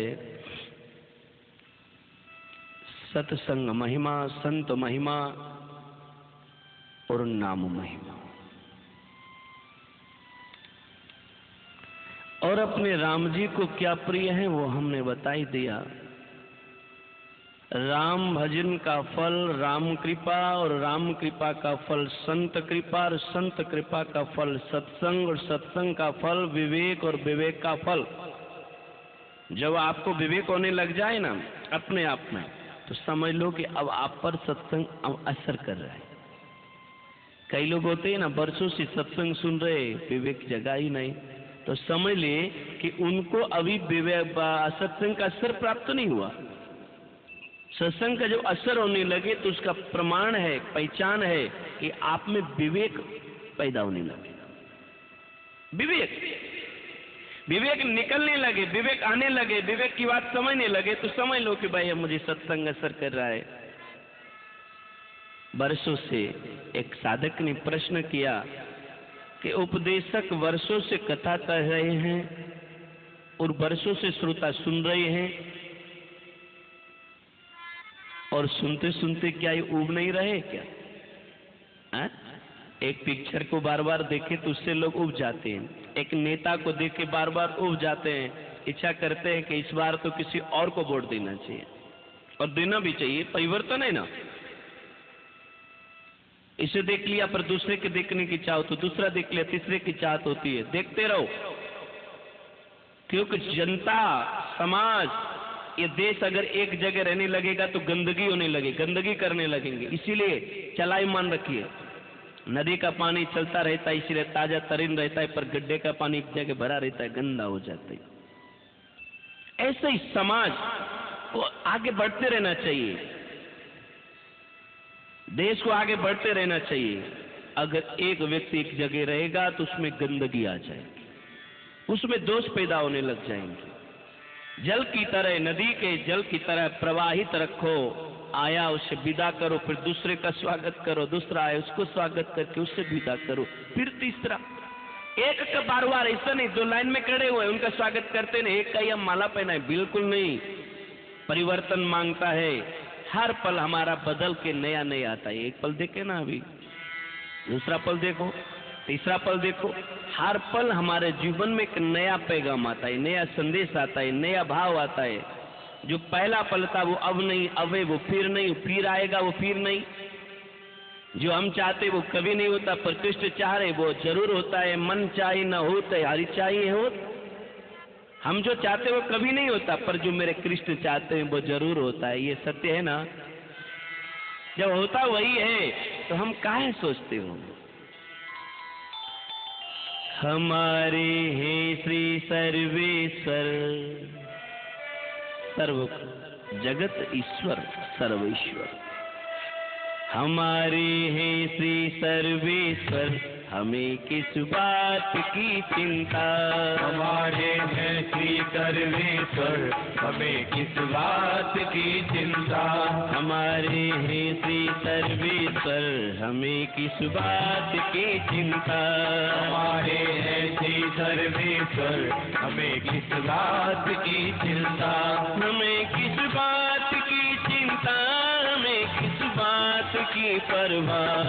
Speaker 4: सत्संग महिमा, संत महिमा और नाम महिमा। और अपने राम जी को क्या प्रिय है वो हमने बता ही दिया। राम भजन का फल राम कृपा, और राम कृपा का फल संत कृपा, और संत कृपा का फल सत्संग, और सत्संग का फल विवेक, और विवेक का फल। जब आपको विवेक होने लग जाए ना अपने आप में, तो समझ लो कि अब आप पर सत्संग अब असर कर रहा है। कई लोग होते हैं ना, बरसों से सत्संग सुन रहे, विवेक जगा ही नहीं, तो समझ ले कि उनको अभी सत्संग का असर प्राप्त नहीं हुआ। सत्संग का जो असर होने लगे तो उसका प्रमाण है, पहचान है कि आप में विवेक पैदा होने लगे। विवेक निकलने लगे, विवेक आने लगे, विवेक की बात समझने लगे, तो समझ लो कि भाई मुझे सत्संग असर कर रहा है। वर्षों से एक साधक ने प्रश्न किया कि उपदेशक वर्षों से कथा कर रहे हैं और वर्षों से श्रोता सुन रहे हैं, और सुनते सुनते क्या ये ऊब नहीं रहे क्या? एक पिक्चर को बार बार देखे तो उससे लोग ऊब जाते हैं, एक नेता को देख के बार बार ऊब जाते हैं, इच्छा करते हैं कि इस बार तो किसी और को वोट देना चाहिए, और देना भी चाहिए, परिवर्तन है ना। इसे देख लिया पर दूसरे के देखने की चाहत, तो दूसरा देख लिया, तीसरे की चाहत होती है, देखते रहो। क्योंकि जनता, समाज, ये देश अगर एक जगह रहने लगेगा तो गंदगी होने लगेगी, गंदगी करने लगेंगे। इसीलिए चलाई मान रखिए, नदी का पानी चलता रहता है इसीलिए ताजा तरीन रहता है, पर गड्ढे का पानी एक जगह भरा रहता है, गंदा हो जाता है। ऐसे ही समाज को आगे बढ़ते रहना चाहिए, देश को आगे बढ़ते रहना चाहिए। अगर एक व्यक्ति एक जगह रहेगा तो उसमें गंदगी आ जाएगी, उसमें दोष पैदा होने लग जाएंगे। जल की तरह, नदी के जल की तरह प्रवाहित रखो, आया उसे विदा करो, फिर दूसरे का स्वागत करो, दूसरा आया उसको स्वागत करके उससे विदा करो, फिर तीसरा। एक का बार बार ऐसा नहीं, दो लाइन में खड़े हुए उनका स्वागत करते नहीं, एक का ही हम माला पहना है, बिल्कुल नहीं। परिवर्तन मांगता है, हर पल हमारा बदल के नया नया आता है। एक पल देखे ना अभी, दूसरा पल देखो, तीसरा पल देखो, हर पल हमारे जीवन में एक नया पैगाम आता है, नया संदेश आता है, नया भाव आता है। जो पहला पल था वो अब नहीं, अब है वो फिर नहीं, फिर आएगा वो फिर नहीं। जो हम चाहते वो कभी नहीं होता, पर कृष्ण चाह रहे वो जरूर होता है। मन चाहे न होते, हरि चाहिए हो। हम जो चाहते वो कभी नहीं होता, पर जो मेरे कृष्ण चाहते हैं वो जरूर होता है। ये सत्य है ना। जब होता वही है तो हम काहे सोचते हो। हमारे हे श्री सर्वेश्वर, सर्व जगत ईश्वर सर्वेश्वर, हमारे हैं श्री सर्वेश्वर, हमें किस बात की चिंता। हमारे हैं श्री सर्वेश्वर, हमें किस बात की चिंता। हमारे हैं श्री सर्वेश्वर, हमें किस बात की चिंता। हमारे हैं श्री सर्वेश्वर, हमें किस बात की चिंता। हमें किस बात की चिंता, हमें किस बात की परवाह।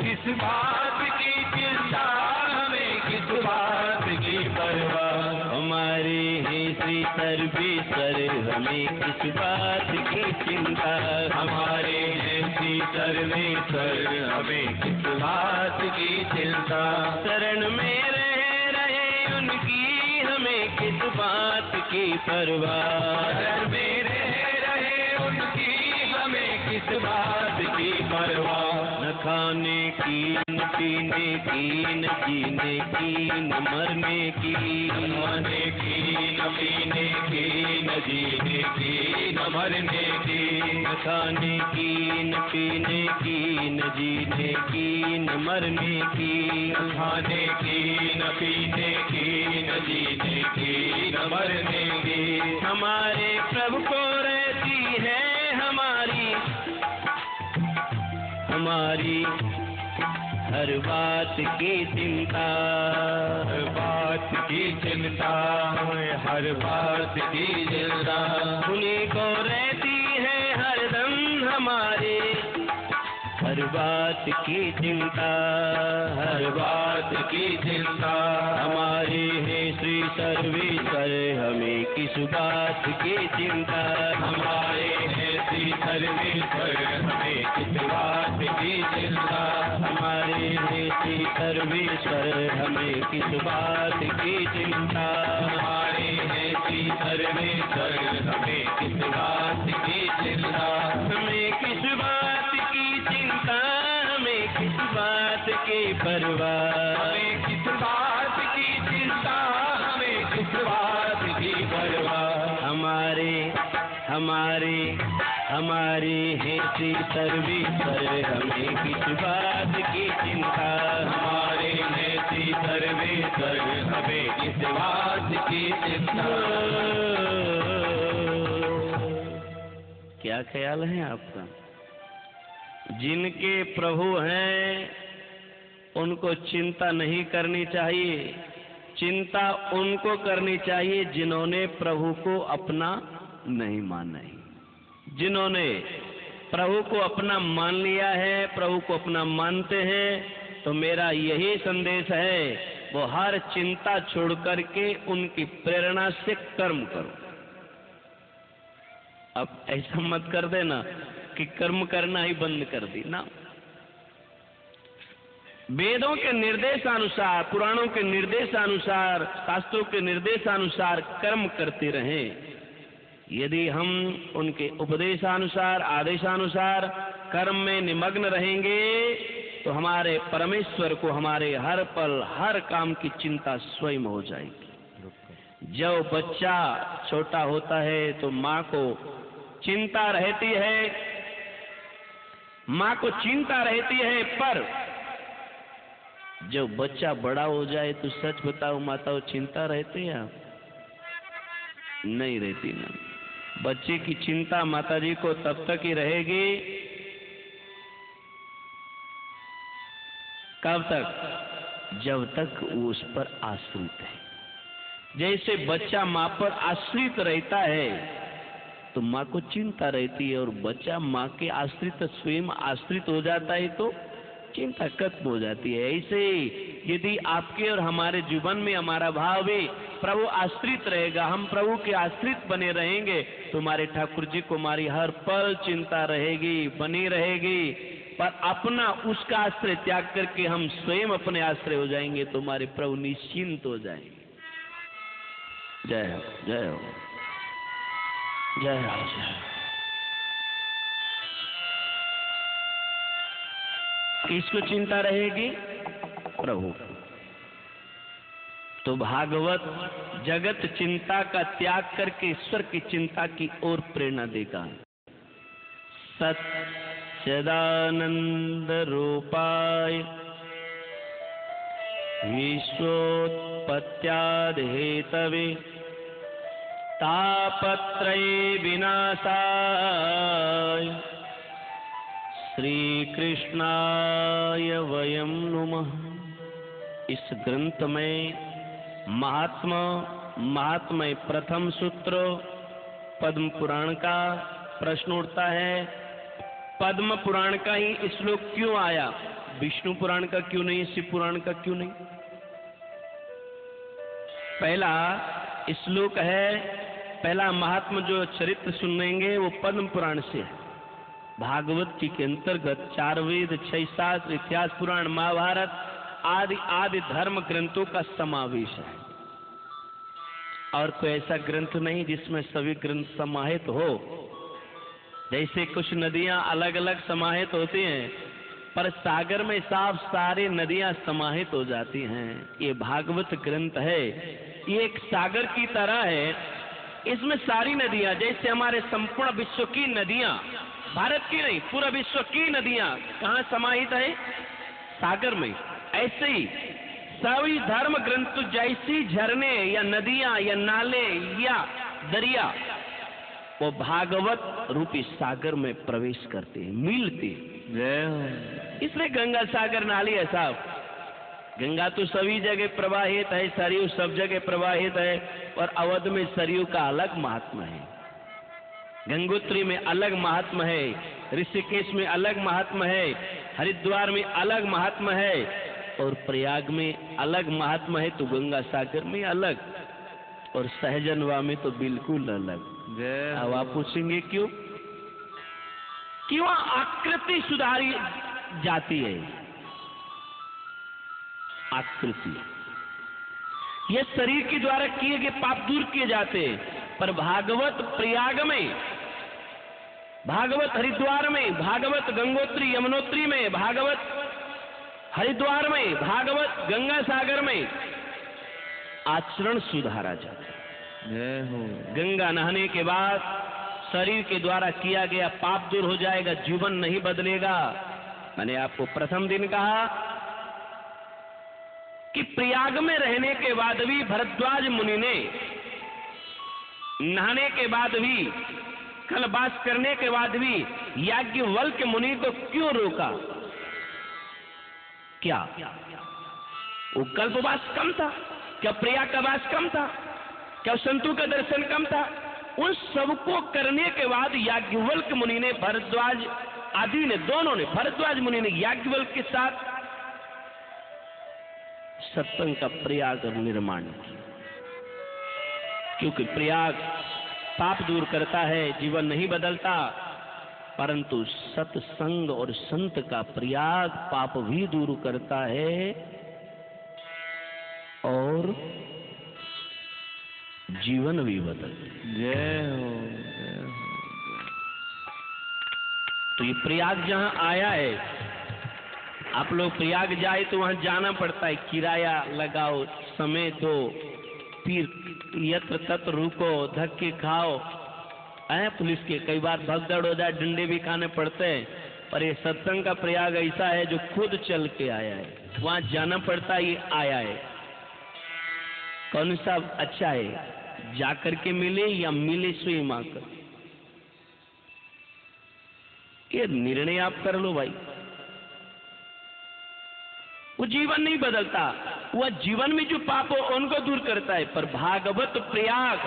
Speaker 4: किस बात की चिंता, हमें किस बात की परवाह। हमारे हैं श्री सर्वेश्वर, हमें किस बात की चिंता। हमारे हैं श्री सर्वेश्वर, हमें किस बात की चिंता। शरण में रहे उनकी, हमें किस बात की परवाह। शरण में रहे उनकी, हमें किस बात की परवाह। न खाने की, न पीने की, न जीने की, न मरने की। खाने की, न पीने की, न जीने की, न मरने की। न खाने की, न पीने की, न जीने की, न मरने की। खाने की, न पीने की, न जीने की, न मरने की। हमारे प्रभु को रहती है हमारी हर बात की चिंता। हर बात की चिंता, हर बात की चिंता। उन्हीं को रहती है हरदम हमारे हर बात की चिंता। हर बात की चिंता। हमारे हैं श्री सर्वेश्वर, हमें किस बात की चिंता। हमारे हैं श्री सर्वेश्वर, हमें किस बात की चिंता। हमारे हैं श्री सर्वेश्वर, हमें किस बात की चिंता। हमारे हैं श्री सर्वेश्वर, हमें किस बात की चिंता। हमें किस बात की चिंता, हमें किस बात की परवाह। हमें किस बात की चिंता, हमें किस बात की परवाह। हमारे हैं श्री सर्वेश्वर, हमें किस बात की चिंता। हमारे हैं श्री सर्वेश्वर, हमें किस बात की चिंता। क्या ख्याल है आपका? जिनके प्रभु हैं उनको चिंता नहीं करनी चाहिए। चिंता उनको करनी चाहिए जिन्होंने प्रभु को अपना नहीं माना है। जिन्होंने प्रभु को अपना मान लिया है, प्रभु को अपना मानते हैं, तो मेरा यही संदेश है, वो हर चिंता छोड़ करके उनकी प्रेरणा से कर्म करो। अब ऐसा मत कर देना कि कर्म करना ही बंद कर दी ना। वेदों के निर्देशानुसार, पुराणों के निर्देशानुसार, शास्त्रों के निर्देशानुसार कर्म करते रहें। यदि हम उनके उपदेशानुसार, आदेशानुसार कर्म में निमग्न रहेंगे तो हमारे परमेश्वर को हमारे हर पल हर काम की चिंता स्वयं हो जाएगी। जब बच्चा छोटा होता है तो माँ को चिंता रहती है, माँ को चिंता रहती है, पर जब बच्चा बड़ा हो जाए तो सच बताओ माताओं, चिंता रहती है? नहीं रहती ना। बच्चे की चिंता माताजी को तब तक ही रहेगी, कब तक? जब तक वो उस पर आश्रित है। जैसे बच्चा माँ पर आश्रित रहता है तो माँ को चिंता रहती है, और बच्चा माँ के आश्रित स्वयं आश्रित हो जाता है तो चिंता खत्म हो जाती है। ऐसे यदि आपके और हमारे जीवन में हमारा भाव भी प्रभु आश्रित रहेगा, हम प्रभु के आश्रित बने रहेंगे, तो हमारे ठाकुर जी को हमारी हर पल चिंता रहेगी, बनी रहेगी। पर अपना उसका आश्रय त्याग करके हम स्वयं अपने आश्रय हो जाएंगे तो हमारे प्रभु निश्चिंत हो जाएंगे। जय हो, जय हो, जय हो, जय हो। किसको चिंता रहेगी? प्रभु। तो भागवत जगत चिंता का त्याग करके ईश्वर की चिंता की ओर प्रेरणा देगा। सच्चिदानन्दरूपाय विश्वोत्पत्त्यादिहेतवे तापत्रय विनाशाय श्री कृष्णाय वयं नुमः। इस ग्रंथ में महात्म्य प्रथम सूत्र पद्म पुराण का प्रश्न उठता है। पद्म पुराण का ही श्लोक क्यों आया, विष्णु पुराण का क्यों नहीं, शिव पुराण का क्यों नहीं? पहला श्लोक है, पहला महात्मा जो चरित्र सुनेंगे वो पद्म पुराण से है। भागवत जी के अंतर्गत 4 वेद, 6 शास्त्र, इतिहास पुराण, महाभारत आदि आदि धर्म ग्रंथों का समावेश है। और कोई ऐसा ग्रंथ नहीं जिसमें सभी ग्रंथ समाहित हो। जैसे कुछ नदियां अलग अलग समाहित होती हैं, पर सागर में साफ सारी नदियां समाहित हो जाती हैं। ये भागवत ग्रंथ है, ये एक सागर की तरह है। इसमें सारी नदियां, जैसे हमारे संपूर्ण विश्व की नदियां, भारत की नहीं पूरा विश्व की नदियां कहाँ समाहित है? सागर में। ऐसे ही सभी धर्म ग्रंथ जैसी झरने या नदियां या नाले या दरिया वो भागवत रूपी सागर में प्रवेश करते हैं, मिलते हैं। इसलिए गंगा सागर नाली है साहब। गंगा तो सभी जगह प्रवाहित है, सरयू सब जगह प्रवाहित है, और अवध में सरयू का अलग महात्मा है, गंगोत्री में अलग महात्मा है, ऋषिकेश में अलग महात्मा है, हरिद्वार में अलग महात्मा है, और प्रयाग में अलग महात्मा है, तो गंगा सागर में अलग, और सहजनवा में तो बिल्कुल अलग। अब आप पूछेंगे क्यों? क्यों आकृति सुधारी जाती है? आकृति ये शरीर के द्वारा किए गए पाप दूर किए जाते हैं, पर भागवत प्रयाग में, भागवत हरिद्वार में, भागवत गंगोत्री यमुनोत्री में, भागवत हरिद्वार में, भागवत गंगा सागर में आचरण सुधारा जाता है। गंगा नहाने के बाद शरीर के द्वारा किया गया पाप दूर हो जाएगा, जीवन नहीं बदलेगा। मैंने आपको प्रथम दिन कहा कि प्रयाग में रहने के बाद भी भरद्वाज मुनि ने नहाने के बाद भी, कल्पवास करने के बाद भी याज्ञवल्क्य मुनि को क्यों रोका? क्या वो कल्पवास कम था? क्या प्रयाग का वास कम था? क्या संतों का दर्शन कम था? उन सबको करने के बाद याज्ञवल्क्य मुनि ने, भरद्वाज आदि ने, दोनों ने, भरद्वाज मुनि ने याज्ञवल्क्य के साथ सत्संग का प्रयाग निर्माण किया। क्योंकि प्रयाग पाप दूर करता है, जीवन नहीं बदलता, परंतु सत्संग और संत का प्रयाग पाप भी दूर करता है और जीवन भी बदलता है। जय हो। तो ये प्रयाग जहां आया है, आप लोग प्रयाग जाए तो वहां जाना पड़ता है, किराया लगाओ, समय दो, फिर यत्र तत्र रुको, धक्के खाओ, पुलिस के कई बार भगदड़ हो जाए, डंडे भी खाने पड़ते हैं। पर ये सत्संग का प्रयाग ऐसा है जो खुद चल के आया है, वहां जाना पड़ता है, ये आया है। कौन सा अच्छा है, जाकर के मिले या मिले स्वयं आकर? ये निर्णय आप कर लो भाई। वो जीवन नहीं बदलता, वह जीवन में जो पाप हो उनको दूर करता है, पर भागवत प्रयाग,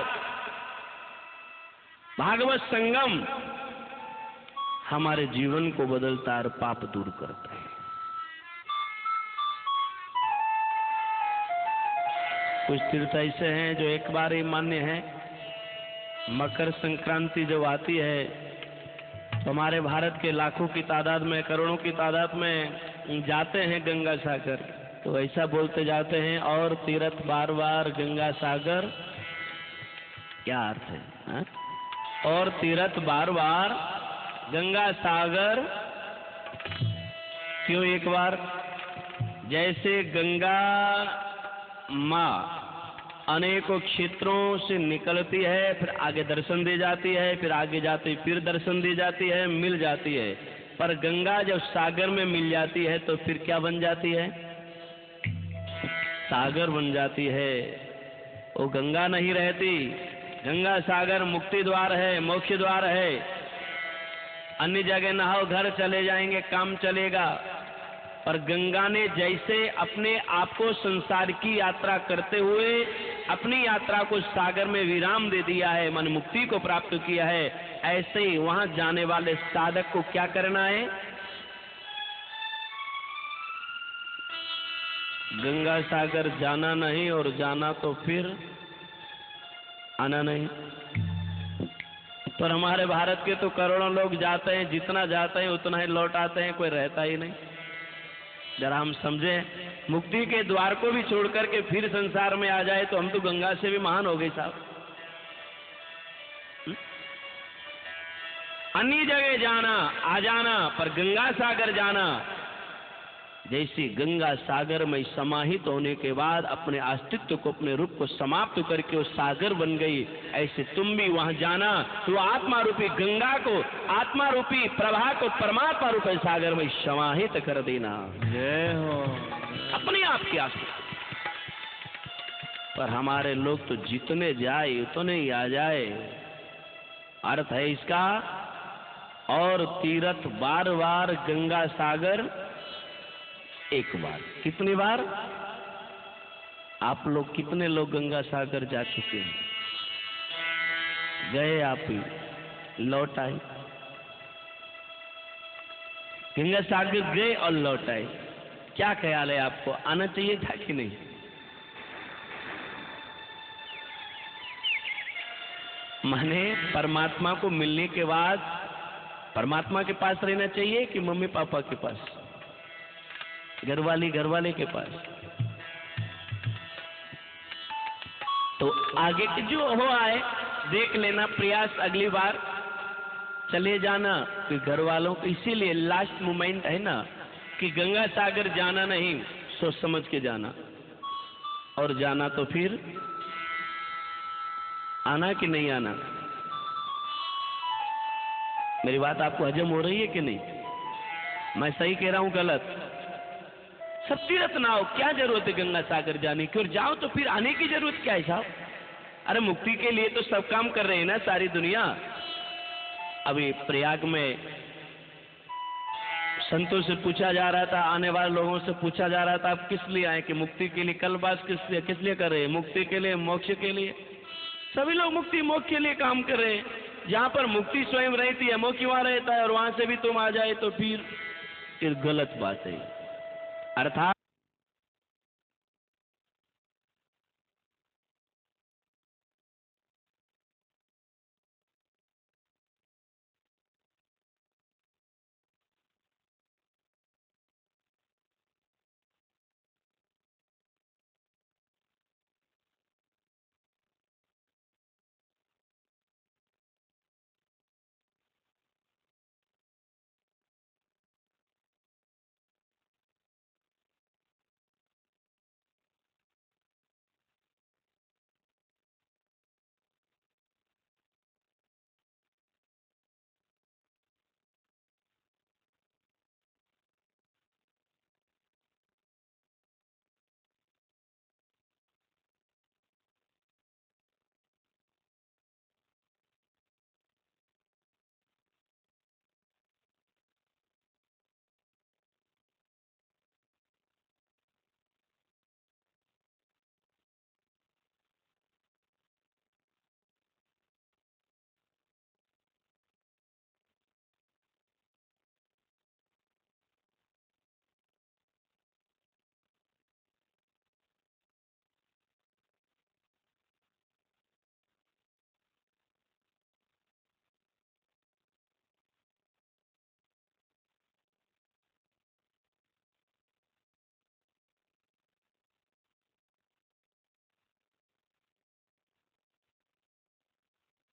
Speaker 4: भागवत संगम हमारे जीवन को बदलता है और पाप दूर करता है। कुछ तीर्थ ऐसे हैं जो एक बार ही मान्य है। मकर संक्रांति जब आती है तो हमारे भारत के लाखों की तादाद में, करोड़ों की तादाद में जाते हैं गंगा सागर। तो ऐसा बोलते जाते हैं, और तीर्थ बार बार गंगा सागर, क्या अर्थ है हा? और तीर्थ बार बार गंगा सागर क्यों एक बार? जैसे गंगा माँ अनेकों क्षेत्रों से निकलती है, फिर आगे दर्शन दे जाती है, फिर आगे जाती फिर दर्शन दे जाती है, मिल जाती है। पर गंगा जब सागर में मिल जाती है तो फिर क्या बन जाती है? सागर बन जाती है। वो गंगा नहीं रहती। गंगा सागर मुक्ति द्वार है, मोक्ष द्वार है। अन्य जगह नहाओ, घर चले जाएंगे, काम चलेगा। पर गंगा ने जैसे अपने आप को संसार की यात्रा करते हुए अपनी यात्रा को सागर में विराम दे दिया है, मन मुक्ति को प्राप्त किया है, ऐसे ही वहां जाने वाले साधक को क्या करना है? गंगा सागर जाना नहीं, और जाना तो फिर आना नहीं। पर हमारे भारत के तो करोड़ों लोग जाते हैं, जितना जाते हैं उतना ही लौट आते हैं, कोई रहता ही नहीं। जरा हम समझें, मुक्ति के द्वार को भी छोड़ करके फिर संसार में आ जाए तो हम तो गंगा से भी महान हो गए साहब। अन्य जगह जाना, आ जाना, पर गंगा सागर जाना, जैसे गंगा सागर में समाहित होने के बाद अपने अस्तित्व को, अपने रूप को समाप्त करके वो सागर बन गई, ऐसे तुम भी वहां जाना तो आत्मा रूपी गंगा को, आत्मा रूपी प्रभा को परमात्मा रूपी सागर में समाहित कर देना। जय हो। अपने आप की आस्था। पर हमारे लोग तो जितने जाए उतने ही आ जाए। अर्थ है इसका, और तीर्थ बार बार गंगा सागर एक बार। कितनी बार? आप लोग कितने लोग गंगा सागर जा चुके हैं? गए आप ही, लौट आए। गंगा सागर गए और लौट आए। क्या ख्याल है आपको, आना चाहिए था कि नहीं? माने परमात्मा को मिलने के बाद परमात्मा के पास रहना चाहिए कि मम्मी पापा के पास, घरवाले के पास? तो आगे के जो हो आए देख लेना, प्रयास अगली बार चले जाना। कि घर वालों को इसीलिए लास्ट मोमेंट है ना कि गंगा सागर जाना नहीं, सोच समझ के जाना, और जाना तो फिर आना कि नहीं आना। मेरी बात आपको हजम हो रही है कि नहीं? मैं सही कह रहा हूं गलत? सब तीर्थ ना हो, क्या जरूरत है गंगा सागर जाने की? और जाओ तो फिर आने की जरूरत क्या है साहब? अरे मुक्ति के लिए तो सब काम कर रहे हैं ना सारी दुनिया। अभी प्रयाग में संतों से पूछा जा रहा था, आने वाले लोगों से पूछा जा रहा था, आप किस लिए आए? कि मुक्ति के लिए। कल बात किस लिए कर रहे हैं? मुक्ति के लिए, मोक्ष के लिए। सभी लोग मुक्ति मोक्ष के लिए काम कर रहे हैं। जहां पर मुक्ति स्वयं रहती है, मोक्ष वहां रहता है, और वहां से भी तुम आ जाए तो फिर गलत बात है। अर्थात